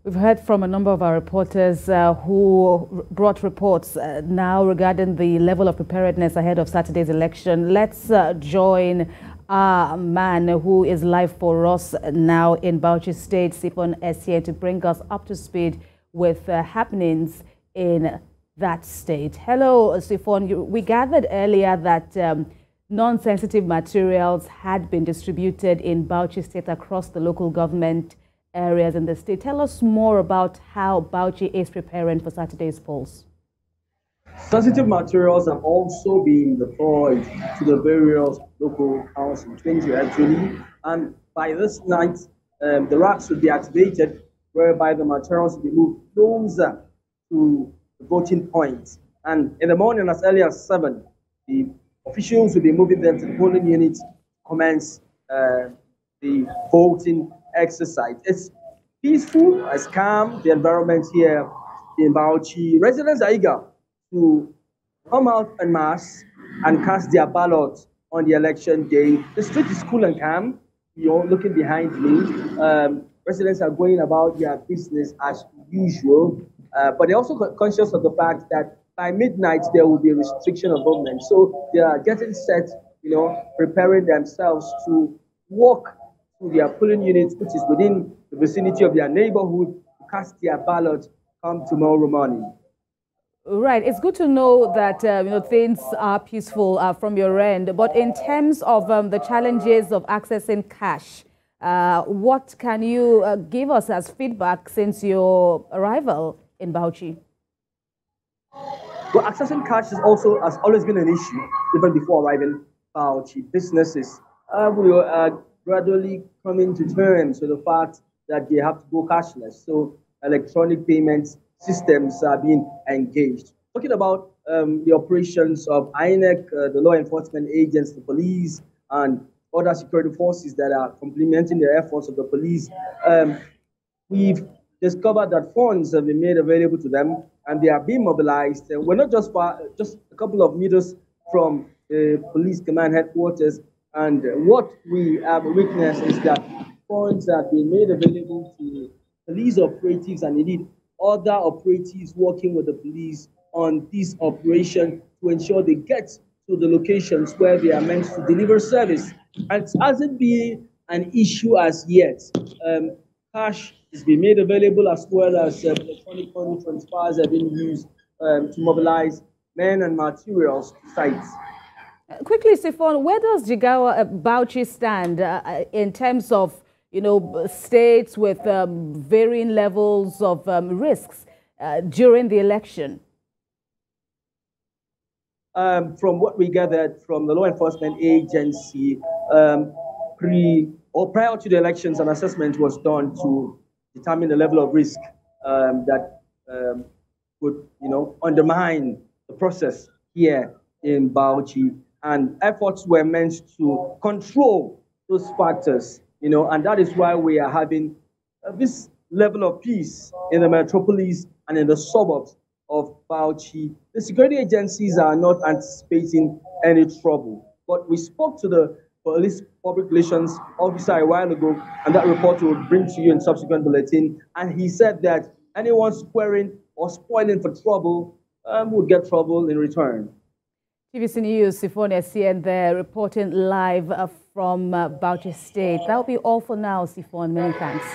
We've heard from a number of our reporters who brought reports now regarding the level of preparedness ahead of Saturday's election. Let's join our man who is live for us now in Bauchi State, Sifon Esien, to bring us up to speed with happenings in that state. Hello, Sifon. We gathered earlier that non-sensitive materials had been distributed in Bauchi State across the local government areas in the state. Tell us more about how Bauchi is preparing for Saturday's polls. Sensitive materials have also been deployed to the various local councils, actually, and by this night, the racks will be activated, whereby the materials will be moved closer to the voting points. And in the morning, as early as 7, the officials will be moving them to the polling units to commence the voting exercise. It's peaceful, it's calm, the environment here in Bauchi. Residents are eager to come out en masse and cast their ballot on the election day. The street is cool and calm. You're looking behind me. Residents are going about their business as usual, but they're also conscious of the fact that by midnight there will be a restriction of movement. So they are getting set, preparing themselves to walk to their polling units, which is within the vicinity of their neighborhood, to cast their ballot come tomorrow morning. Right. It's good to know that things are peaceful from your end. But in terms of the challenges of accessing cash, what can you give us as feedback since your arrival in Bauchi? Well, accessing cash has always been an issue even before arriving Bauchi. Businesses will gradually coming to terms with the fact that they have to go cashless. So electronic payments systems are being engaged. Talking about the operations of INEC, the law enforcement agents, the police, and other security forces that are complementing the efforts of the police, we've discovered that funds have been made available to them and they are being mobilized. And we're not just a couple of meters from the police command headquarters. And what we have witnessed is that funds have been made available to police operatives and indeed other operatives working with the police on this operation to ensure they get to the locations where they are meant to deliver service. And it hasn't been an issue as yet. Cash is being made available as well as electronic money transfers have been used to mobilize men and materials to sites. Quickly, Sifon, where does Bauchi stand in terms of, states with varying levels of risks during the election? From what we gathered from the law enforcement agency, prior to the elections, an assessment was done to determine the level of risk that would, undermine the process here in Bauchi. And efforts were meant to control those factors, and that is why we are having this level of peace in the metropolis and in the suburbs of Bauchi. The security agencies are not anticipating any trouble, but we spoke to the police public relations officer a while ago, and that report will bring to you in subsequent bulletin. And he said that anyone squaring or spoiling for trouble would get trouble in return. TVC News, Sifon Esien there, reporting live from Bauchi State. That'll be all for now, Sifon. Many thanks.